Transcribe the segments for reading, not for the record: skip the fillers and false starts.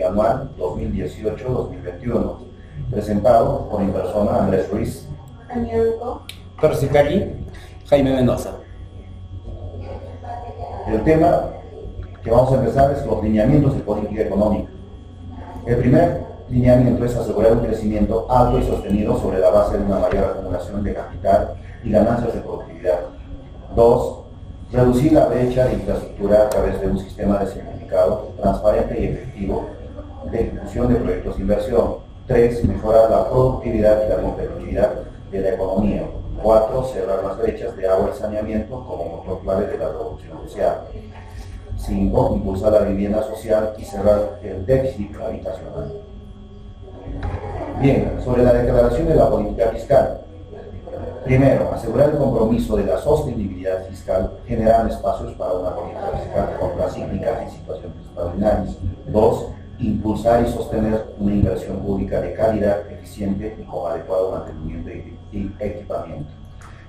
Anual 2018-2021, presentado por mi persona Andrés Ruiz, Persicali, Jaime Mendoza. El tema que vamos a empezar es los lineamientos de política económica. El primer lineamiento es asegurar un crecimiento alto y sostenido sobre la base de una mayor acumulación de capital y ganancias de productividad. 2. Reducir la brecha de infraestructura a través de un sistema de simplificado, transparente y efectivo de ejecución de proyectos de inversión. 3. Mejorar la productividad y la competitividad de la economía. 4. Cerrar las brechas de agua y saneamiento como motor clave de la revolución social. 5. Impulsar la vivienda social y cerrar el déficit habitacional. Bien, sobre la declaración de la política fiscal. Primero, asegurar el compromiso de la sostenibilidad fiscal, generando espacios para una política fiscal contracíclica en situaciones extraordinarias. 2. Impulsar y sostener una inversión pública de calidad, eficiente y con adecuado mantenimiento y equipamiento.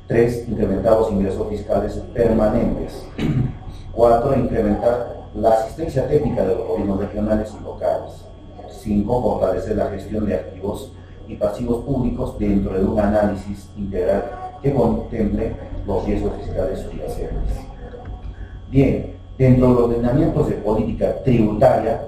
3. Incrementar los ingresos fiscales permanentes. 4. Incrementar la asistencia técnica de los gobiernos regionales y locales. 5. Fortalecer la gestión de activos y pasivos públicos dentro de un análisis integral que contemple los riesgos fiscales subyacentes. Bien, dentro de los lineamientos de política tributaria,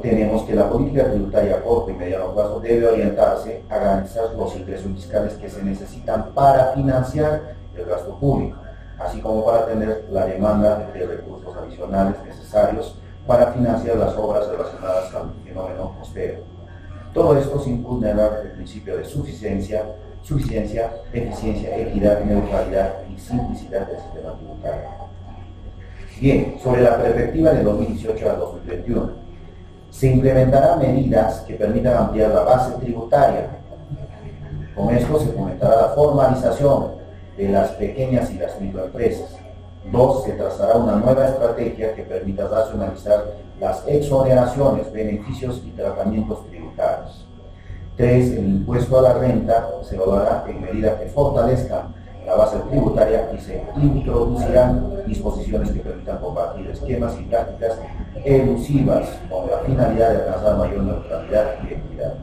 tenemos que la política tributaria a corto y mediano plazo debe orientarse a garantizar los ingresos fiscales que se necesitan para financiar el gasto público, así como para atender la demanda de recursos adicionales necesarios para financiar las obras relacionadas al fenómeno costero. Todo esto sin vulnerar el principio de suficiencia, eficiencia, equidad, neutralidad y simplicidad del sistema tributario. Bien, sobre la perspectiva de 2018 al 2021. Se implementarán medidas que permitan ampliar la base tributaria. Con esto se fomentará la formalización de las pequeñas y las microempresas. 2. Se trazará una nueva estrategia que permita racionalizar las exoneraciones, beneficios y tratamientos tributarios. 3. El impuesto a la renta se evaluará en medida que fortalezcan la base tributaria y se introducirán disposiciones que permitan combatir esquemas y prácticas elusivas con la finalidad de alcanzar mayor neutralidad y equidad.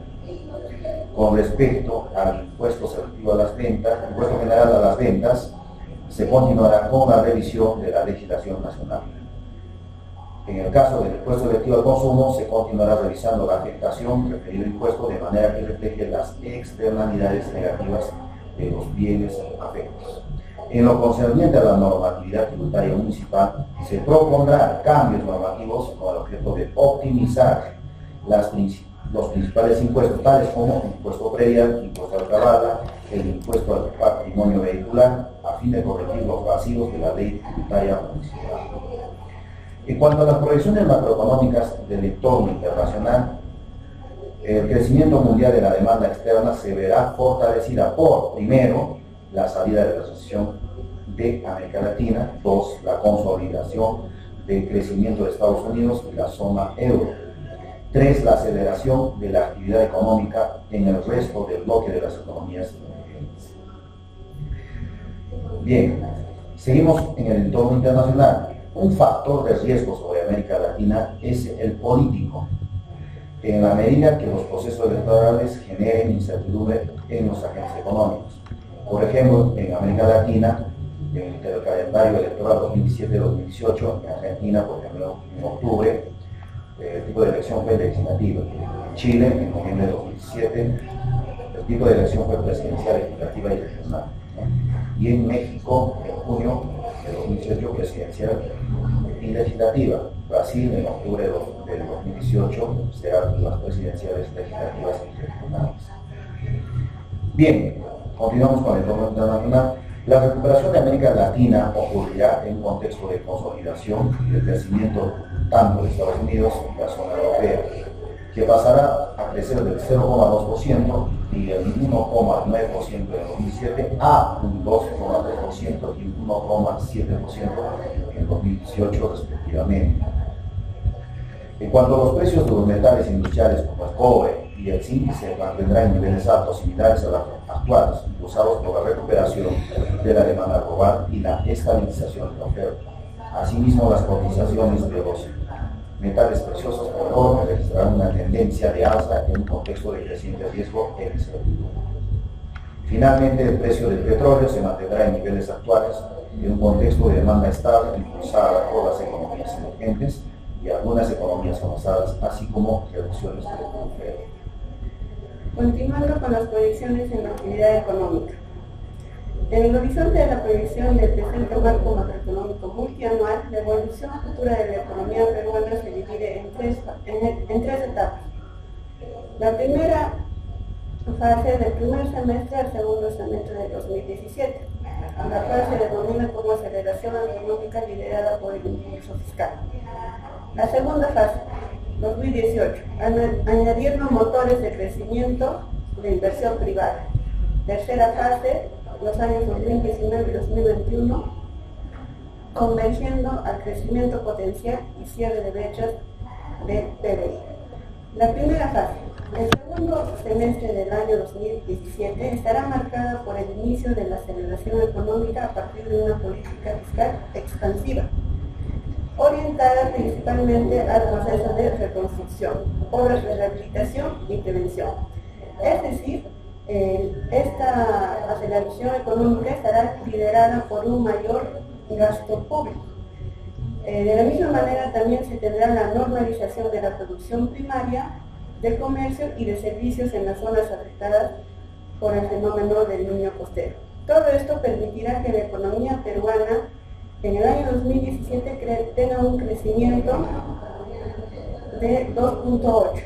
Con respecto al impuesto selectivo a las ventas, impuesto general a las ventas, se continuará con la revisión de la legislación nacional. En el caso del impuesto selectivo al consumo, se continuará revisando la afectación del referido impuesto de manera que refleje las externalidades negativas de los bienes afectos. En lo concerniente a la normatividad tributaria municipal, se propondrán cambios normativos con el objeto de optimizar los principales impuestos, tales como el impuesto predial, impuesto al cabala, el impuesto al patrimonio vehicular, a fin de corregir los vacíos de la ley tributaria municipal. En cuanto a las proyecciones macroeconómicas del entorno internacional, el crecimiento mundial de la demanda externa se verá fortalecida por, primero, la salida de la Asociación de América Latina. 2. La consolidación del crecimiento de Estados Unidos y la zona euro. 3. La aceleración de la actividad económica en el resto del bloque de las economías emergentes. Bien, seguimos en el entorno internacional. Un factor de riesgo sobre América Latina es el político, en la medida que los procesos electorales generen incertidumbre en los agentes económicos. Por ejemplo, en América Latina, en el calendario electoral 2017-2018, en Argentina, por ejemplo, en octubre, el tipo de elección fue legislativa. En Chile, en noviembre de 2017, el tipo de elección fue presidencial, legislativa y regional. Y en México, en junio de 2018, presidencial y legislativa. Brasil, en octubre del 2018, serán las presidenciales, legislativas y regionales. Bien, continuamos con el entorno internacional. La recuperación de América Latina ocurrirá en un contexto de consolidación y de crecimiento tanto de Estados Unidos y la zona europea, que pasará a crecer del 0,2% y del 1,9% en 2007 a un 2,3% y un 1,7% en 2018 respectivamente. En cuanto a los precios de los metales industriales como el cobre y el zinc, se mantendrán en niveles altos similares a los actuales, impulsados por la recuperación de la demanda global y la estabilización de la oferta. Asimismo, las cotizaciones de los metales preciosos por oro registrarán una tendencia de alza en un contexto de creciente riesgo e incertidumbre. Finalmente, el precio del petróleo se mantendrá en niveles actuales en un contexto de demanda estable impulsada por las economías emergentes y algunas economías avanzadas, así como reducciones de oferta. Continuando con las proyecciones en la actividad económica. En el horizonte de la proyección del presente marco macroeconómico multianual, la evolución futura de la economía peruana se divide en tres etapas. La primera fase del primer semestre al segundo semestre de 2017, la cual se denomina como aceleración económica liderada por el impulso fiscal. La segunda fase, 2018, añadiendo motores de crecimiento de inversión privada. Tercera fase, los años 2019 y 2021, convergiendo al crecimiento potencial y cierre de brechas del PBI. La primera fase, el segundo semestre del año 2017, estará marcada por el inicio de la aceleración económica a partir de una política fiscal expansiva, orientada principalmente al proceso de reconstrucción, obras de rehabilitación y prevención. Es decir, esta aceleración económica estará liderada por un mayor gasto público. De la misma manera también se tendrá la normalización de la producción primaria, del comercio y de servicios en las zonas afectadas por el fenómeno del Niño costero. Todo esto permitirá que la economía peruana en el año 2017 tenga un crecimiento de 2.8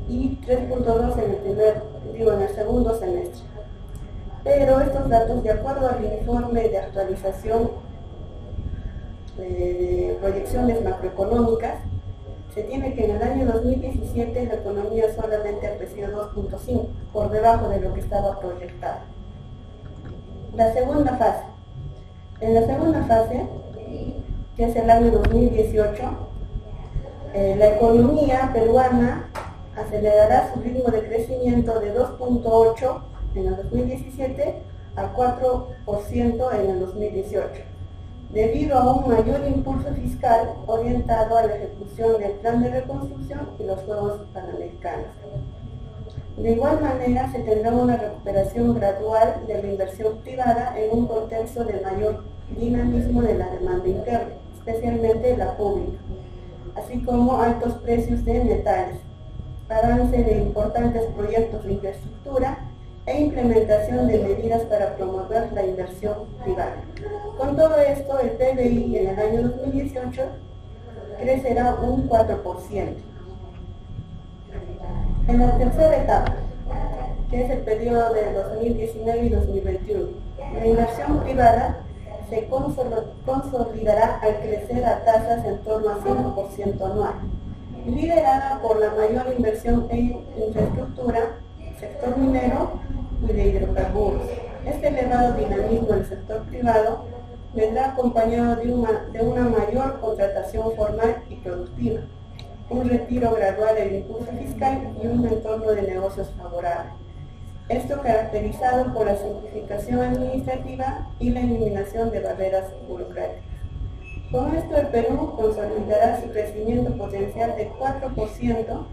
y 3.2 en el segundo semestre. Pero estos datos, de acuerdo al informe de actualización de proyecciones macroeconómicas, se tiene que en el año 2017 la economía solamente ha crecido 2.5, por debajo de lo que estaba proyectado. La segunda fase. En la segunda fase, que es el año 2018, la economía peruana acelerará su ritmo de crecimiento de 2.8 en el 2017 a 4% en el 2018, debido a un mayor impulso fiscal orientado a la ejecución del plan de reconstrucción y los Juegos Panamericanos. De igual manera, se tendrá una recuperación gradual de la inversión privada en un contexto de mayor dinamismo de la demanda interna, especialmente la pública, así como altos precios de metales, avance de importantes proyectos de infraestructura e implementación de medidas para promover la inversión privada. Con todo esto, el PBI en el año 2018 crecerá un 4%. En la tercera etapa, que es el periodo de 2019 y 2021, la inversión privada se consolidará al crecer a tasas en torno a 5% anual, liderada por la mayor inversión en infraestructura, sector minero y de hidrocarburos. Este elevado dinamismo del sector privado vendrá acompañado de una mayor contratación formal y productiva, un retiro gradual del impulso fiscal y un entorno de negocios favorable. Esto caracterizado por la simplificación administrativa y la eliminación de barreras burocráticas. Con esto, el Perú consolidará su crecimiento potencial de 4%,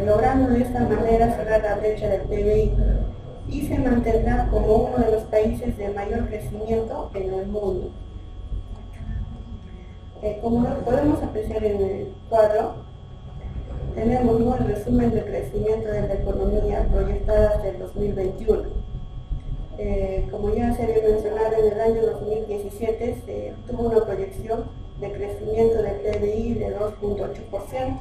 logrando de esta manera cerrar la brecha del PBI y se mantendrá como uno de los países de mayor crecimiento en el mundo. Como lo podemos apreciar en el cuadro, tenemos el resumen del crecimiento de la economía proyectada hasta el 2021. Como ya se había mencionado, en el año 2017 se tuvo una proyección de crecimiento del PBI de 2.8%,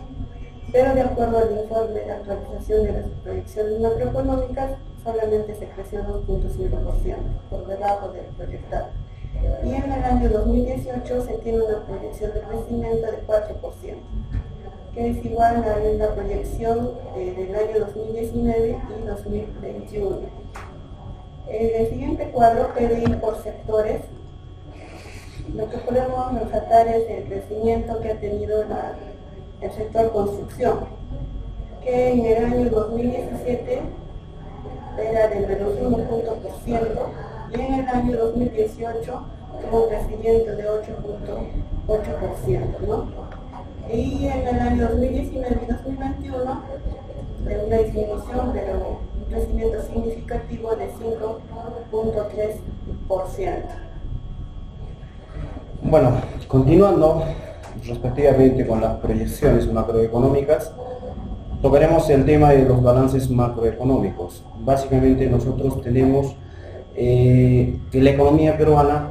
pero de acuerdo al informe de actualización de las proyecciones macroeconómicas, solamente se creció 2.5%, por debajo del proyectado. Y en el año 2018 se tiene una proyección de crecimiento de 4%, que es igual a la proyección del año 2019 y 2021. En el siguiente cuadro, PBI por sectores, lo que podemos resaltar es el crecimiento que ha tenido el sector construcción, que en el año 2017 era de menos 1%, y en el año 2018 tuvo un crecimiento de 8.8%, ¿no? Y en el año 2019 y 2021 de una disminución, pero un crecimiento significativo de 5.3%. Bueno, continuando respectivamente con las proyecciones macroeconómicas, tocaremos el tema de los balances macroeconómicos. Básicamente nosotros tenemos que la economía peruana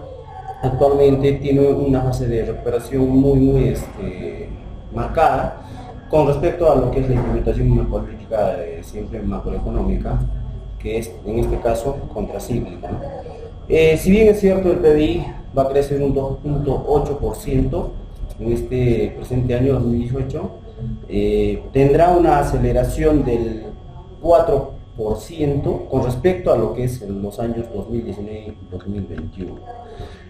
actualmente tiene una fase de recuperación muy marcada con respecto a lo que es la implementación de una política siempre macroeconómica, que es en este caso contracíclica, ¿no? Si bien es cierto el PBI va a crecer un 2.8% en este presente año 2018, tendrá una aceleración del 4% con respecto a lo que es en los años 2019 y 2021.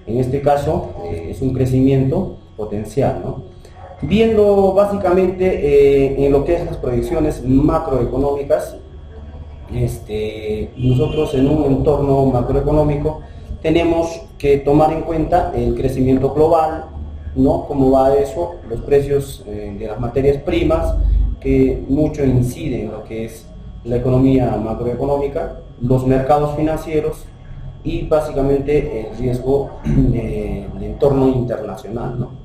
En este caso es un crecimiento potencial, ¿no? Viendo básicamente en lo que es las proyecciones macroeconómicas, nosotros en un entorno macroeconómico tenemos que tomar en cuenta el crecimiento global, ¿no? Cómo va eso, los precios de las materias primas, que mucho inciden en lo que es la economía macroeconómica, los mercados financieros y básicamente el riesgo del entorno internacional, ¿no?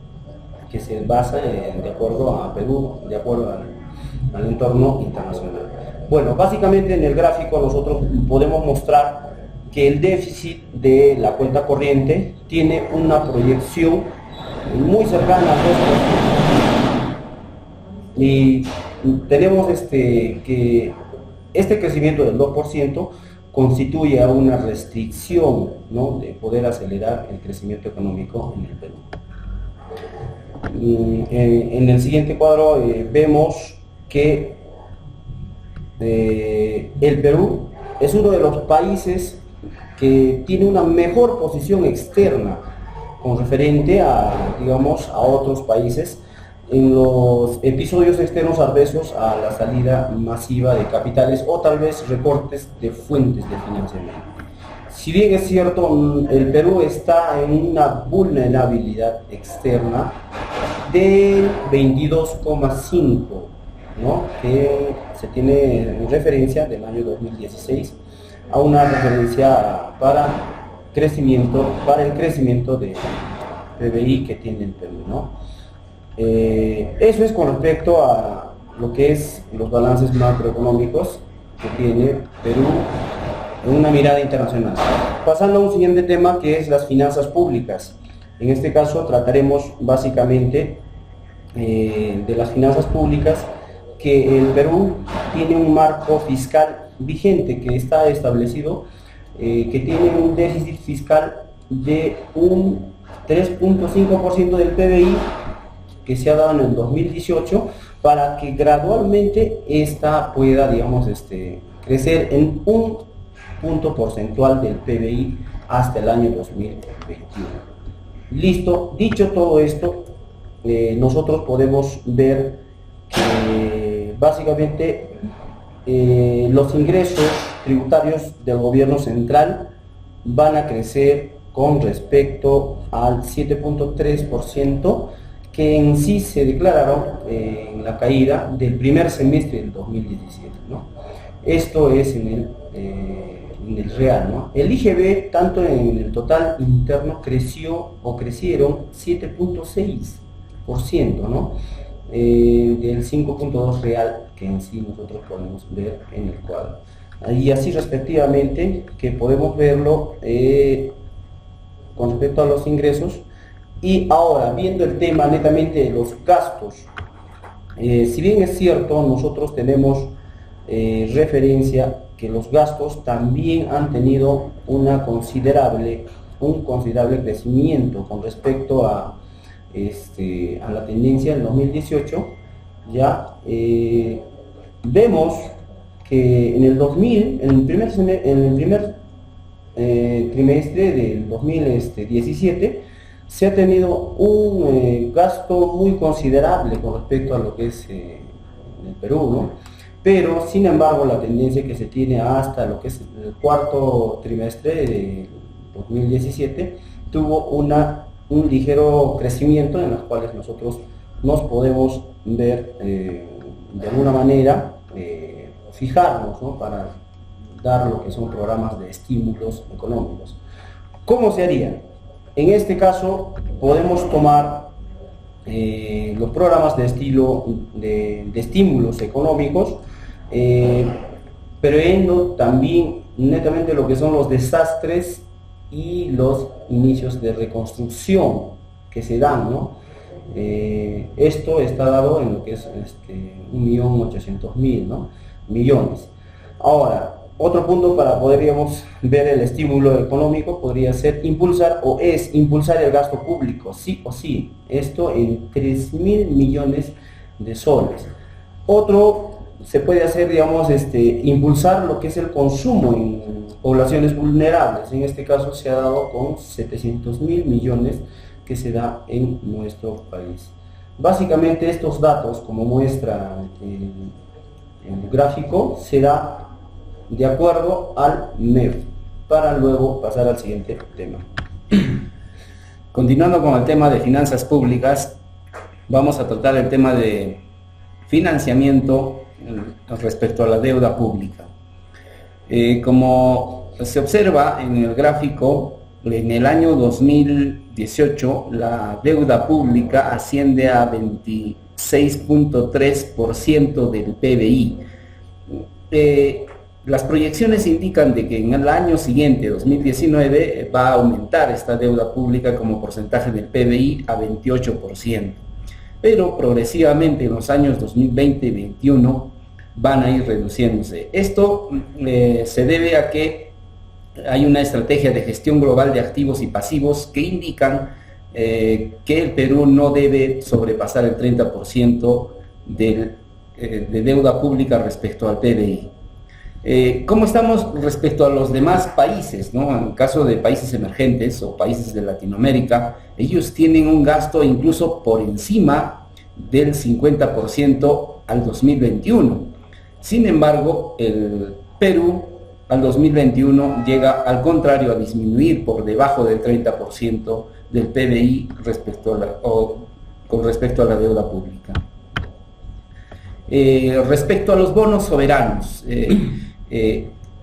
Que se basa de acuerdo a Perú, de acuerdo al entorno internacional. Bueno, básicamente en el gráfico nosotros podemos mostrar que el déficit de la cuenta corriente tiene una proyección muy cercana al 2%. Y tenemos que este crecimiento del 2% constituye una restricción, ¿no?, de poder acelerar el crecimiento económico en el Perú. En el siguiente cuadro vemos que el Perú es uno de los países que tiene una mejor posición externa con referente a, digamos, a otros países en los episodios externos adversos a la salida masiva de capitales o tal vez recortes de fuentes de financiamiento. Si bien es cierto, el Perú está en una vulnerabilidad externa del 22,5, ¿no?, que se tiene en referencia del año 2016 a una referencia para el crecimiento de PBI que tiene el Perú, ¿no? Eso es con respecto a lo que es los balances macroeconómicos que tiene Perú en una mirada internacional. Pasando a un siguiente tema, que es las finanzas públicas. En este caso trataremos básicamente de las finanzas públicas, que el Perú tiene un marco fiscal vigente que está establecido, que tiene un déficit fiscal de un 3.5% del PBI que se ha dado en el 2018, para que gradualmente esta pueda, digamos, crecer en un punto porcentual del PBI hasta el año 2021. Listo, dicho todo esto, nosotros podemos ver que básicamente los ingresos tributarios del gobierno central van a crecer con respecto al 7.3% que en sí se declararon en la caída del primer semestre del 2017, ¿no? Esto es en el real, ¿no? El IGB, tanto en el total interno, crecieron 7.6%, ¿no? Del 5.2 real que en sí nosotros podemos ver en el cuadro. Y así respectivamente, que podemos verlo con respecto a los ingresos. Y ahora, viendo el tema netamente de los gastos, si bien es cierto, nosotros tenemos referencia que los gastos también han tenido un considerable crecimiento con respecto a la tendencia del 2018, ya vemos que en el primer trimestre del 2017 se ha tenido un gasto muy considerable con respecto a lo que es el Perú, ¿no? Pero sin embargo la tendencia que se tiene hasta lo que es el cuarto trimestre de 2017 tuvo un ligero crecimiento, en los cuales nosotros nos podemos ver de alguna manera, fijarnos, ¿no?, para dar lo que son programas de estímulos económicos. ¿Cómo se haría? En este caso podemos tomar los programas de estímulos económicos, previendo también netamente lo que son los desastres y los inicios de reconstrucción que se dan, ¿no? Esto está dado en lo que es 1.800.000, ¿no?, millones. Ahora, otro punto para podríamos ver el estímulo económico podría ser impulsar el gasto público, sí o sí, esto en 3.000 millones de soles. Otro se puede hacer, digamos, impulsar lo que es el consumo en poblaciones vulnerables. En este caso se ha dado con 700.000 millones que se da en nuestro país. Básicamente estos datos, como muestra el gráfico, se da de acuerdo al MEF, para luego pasar al siguiente tema. Continuando con el tema de finanzas públicas, vamos a tratar el tema de financiamiento respecto a la deuda pública. Como se observa en el gráfico, en el año 2018 la deuda pública asciende a 26.3% del PBI. Las proyecciones indican de que en el año siguiente, 2019, va a aumentar esta deuda pública como porcentaje del PBI a 28%. Pero progresivamente en los años 2020 y 2021 van a ir reduciéndose. Esto se debe a que hay una estrategia de gestión global de activos y pasivos que indican que el Perú no debe sobrepasar el 30% de deuda pública respecto al PBI. ¿Cómo estamos respecto a los demás países, ¿no? En el caso de países emergentes o países de Latinoamérica, ellos tienen un gasto incluso por encima del 50% al 2021. Sin embargo, el Perú al 2021 llega al contrario a disminuir por debajo del 30% del PBI con respecto a la deuda pública. Respecto a los bonos soberanos,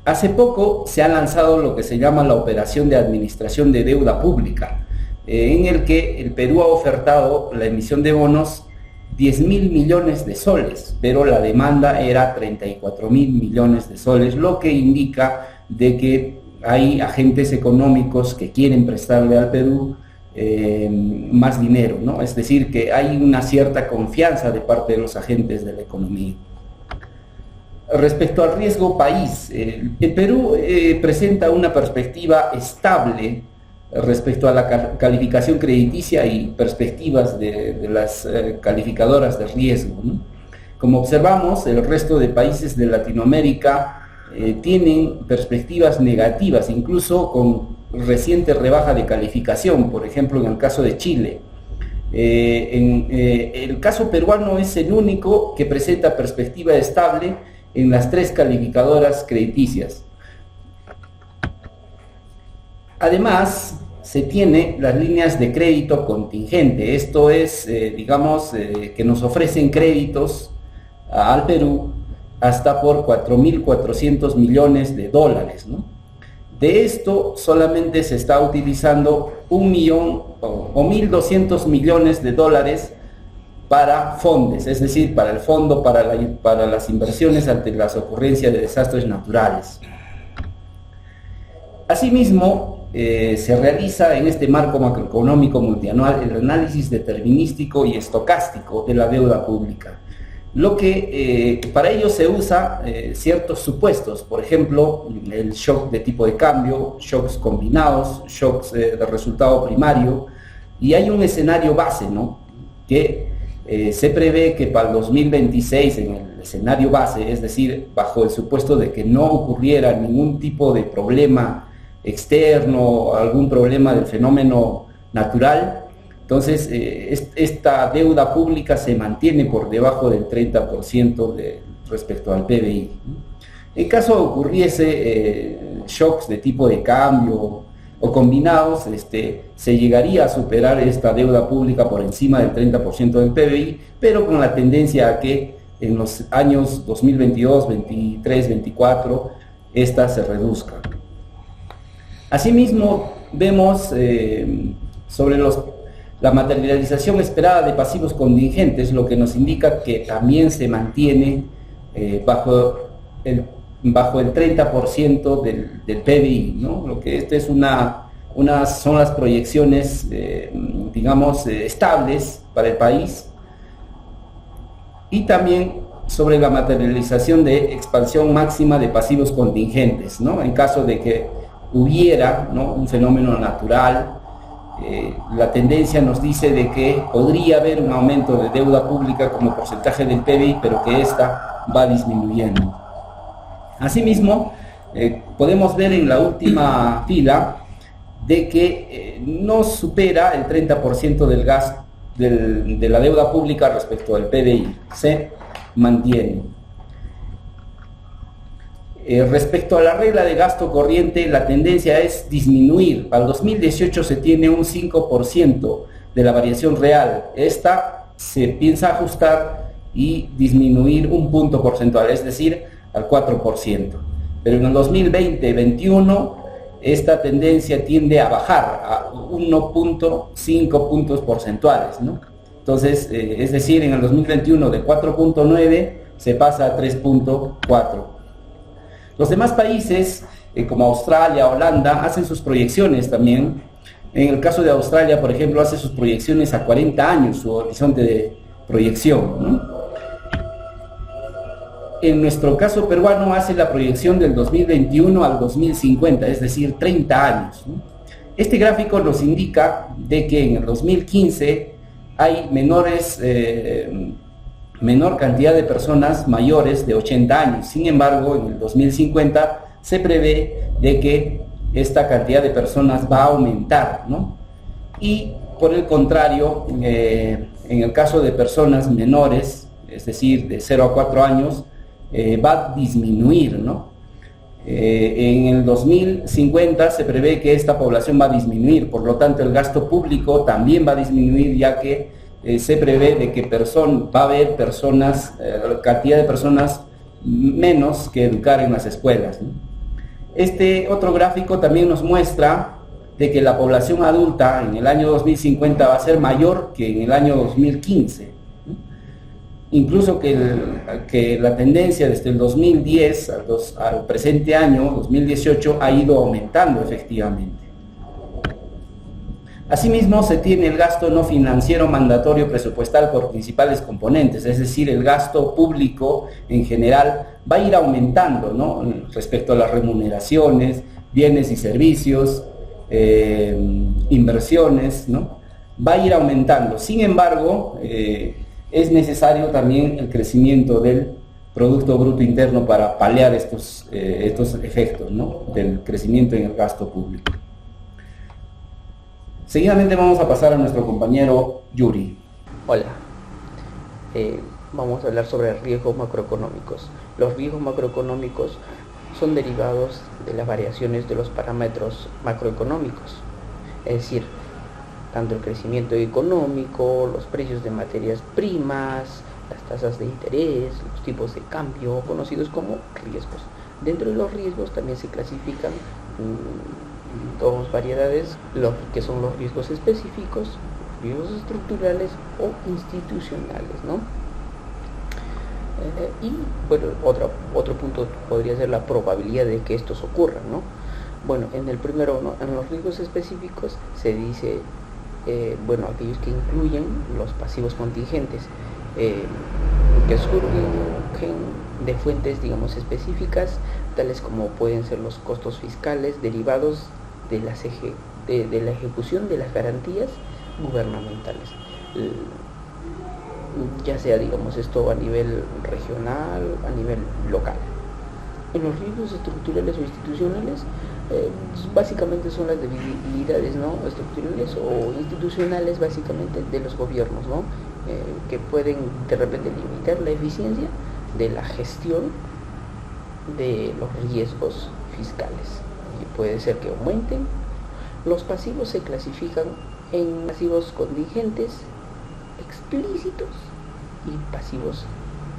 hace poco se ha lanzado lo que se llama la operación de administración de deuda pública, en el que el Perú ha ofertado la emisión de bonos 10.000 millones de soles, pero la demanda era 34.000 millones de soles, lo que indica de que hay agentes económicos que quieren prestarle al Perú más dinero, ¿no? Es decir, que hay una cierta confianza de parte de los agentes de la economía. Respecto al riesgo país, el Perú presenta una perspectiva estable respecto a la calificación crediticia y perspectivas de las calificadoras de riesgo, ¿no? Como observamos, el resto de países de Latinoamérica tienen perspectivas negativas, incluso con reciente rebaja de calificación, por ejemplo en el caso de Chile. El caso peruano es el único que presenta perspectiva estable en las 3 calificadoras crediticias. Además, se tiene las líneas de crédito contingente, esto es, que nos ofrecen créditos al Perú hasta por 4.400 millones de dólares, ¿no? De esto solamente se está utilizando 1.200 millones de dólares para fondos, es decir, para el fondo para las inversiones ante las ocurrencias de desastres naturales. Asimismo, se realiza en este marco macroeconómico multianual el análisis determinístico y estocástico de la deuda pública, lo que para ello se usa ciertos supuestos, por ejemplo, el shock de tipo de cambio, shocks combinados, shocks de resultado primario, y hay un escenario base, ¿no?, que se prevé que para el 2026, en el escenario base, es decir, bajo el supuesto de que no ocurriera ningún tipo de problema externo, algún problema del fenómeno natural, entonces esta deuda pública se mantiene por debajo del 30% respecto al PBI. En caso ocurriese shocks de tipo de cambio o combinados, se llegaría a superar esta deuda pública por encima del 30% del PBI, pero con la tendencia a que en los años 2022, 23, 24, esta se reduzca. Asimismo, vemos sobre la materialización esperada de pasivos contingentes, lo que nos indica que también se mantiene bajo el 30% del PBI, ¿no? Lo que es son las proyecciones, digamos, estables para el país. Y también sobre la materialización de expansión máxima de pasivos contingentes, ¿no? En caso de que hubiera, ¿no?, un fenómeno natural, la tendencia nos dice de que podría haber un aumento de deuda pública como porcentaje del PBI, pero que esta va disminuyendo. Asimismo, podemos ver en la última fila de que no supera el 30% del gasto de la deuda pública respecto al PBI, se mantiene. Respecto a la regla de gasto corriente, la tendencia es disminuir. Para el 2018 se tiene un 5% de la variación real. Esta se piensa ajustar y disminuir un punto porcentual, es decir, al 4%. Pero en el 2020-21 esta tendencia tiende a bajar a 1.5 puntos porcentuales, ¿no? Entonces, es decir, en el 2021 de 4.9 se pasa a 3.4. Los demás países, como Australia, Holanda, hacen sus proyecciones también. En el caso de Australia, por ejemplo, hace sus proyecciones a 40 años, su horizonte de proyección, ¿no? En nuestro caso peruano hace la proyección del 2021 al 2050, es decir, 30 años, ¿no? Este gráfico nos indica de que en el 2015 hay menor cantidad de personas mayores de 80 años. Sin embargo, en el 2050 se prevé de que esta cantidad de personas va a aumentar, ¿no? Y por el contrario, en el caso de personas menores, es decir, de 0 a 4 años, va a disminuir, ¿no? En el 2050 se prevé que esta población va a disminuir, por lo tanto el gasto público también va a disminuir, ya que se prevé de que va a haber cantidad de personas menos que educar en las escuelas, ¿no? Este otro gráfico también nos muestra de que la población adulta en el año 2050 va a ser mayor que en el año 2015, ¿no? Incluso que la tendencia desde el 2010 al presente año, 2018, ha ido aumentando efectivamente. Asimismo, se tiene el gasto no financiero mandatorio presupuestal por principales componentes, es decir, el gasto público en general va a ir aumentando, ¿no?, respecto a las remuneraciones, bienes y servicios, inversiones, ¿no? Va a ir aumentando. Sin embargo, es necesario también el crecimiento del Producto Bruto Interno para paliar estos efectos, ¿no?, del crecimiento en el gasto público. Seguidamente vamos a pasar a nuestro compañero Yuri. Hola, vamos a hablar sobre riesgos macroeconómicos. Los riesgos macroeconómicos son derivados de las variaciones de los parámetros macroeconómicos, es decir, tanto el crecimiento económico, los precios de materias primas, las tasas de interés, los tipos de cambio, conocidos como riesgos. Dentro de los riesgos también se clasifican dos variedades, lo que son los riesgos específicos, riesgos estructurales o institucionales, ¿no? Y bueno, otro punto podría ser la probabilidad de que estos ocurran, ¿no? Bueno, en el primero, ¿no?, en los riesgos específicos se dice, bueno, aquellos que incluyen los pasivos contingentes, que surgen de fuentes, digamos, específicas, tales como pueden ser los costos fiscales derivados de la ejecución de las garantías gubernamentales, ya sea, digamos, esto a nivel regional, a nivel local. En los riesgos estructurales o institucionales, básicamente son las debilidades, ¿no?, estructurales o institucionales, básicamente de los gobiernos, ¿no?, que pueden de repente limitar la eficiencia de la gestión de los riesgos fiscales. Y puede ser que aumenten Los pasivos se clasifican en pasivos contingentes explícitos y pasivos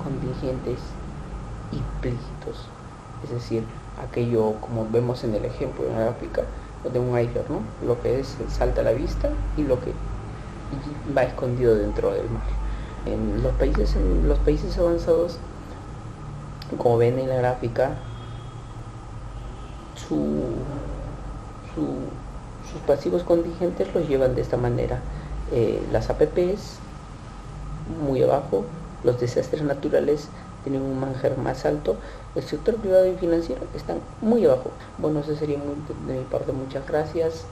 contingentes implícitos, es decir, aquello como vemos en el ejemplo en la gráfica de un iceberg, ¿no? Lo que salta a la vista y lo que va escondido dentro del mar. En los países avanzados, como ven en la gráfica, sus pasivos contingentes los llevan de esta manera. Las APPs muy abajo, los desastres naturales tienen un margen más alto, el sector privado y financiero están muy abajo. Bueno, eso sería de mi parte. Muchas gracias.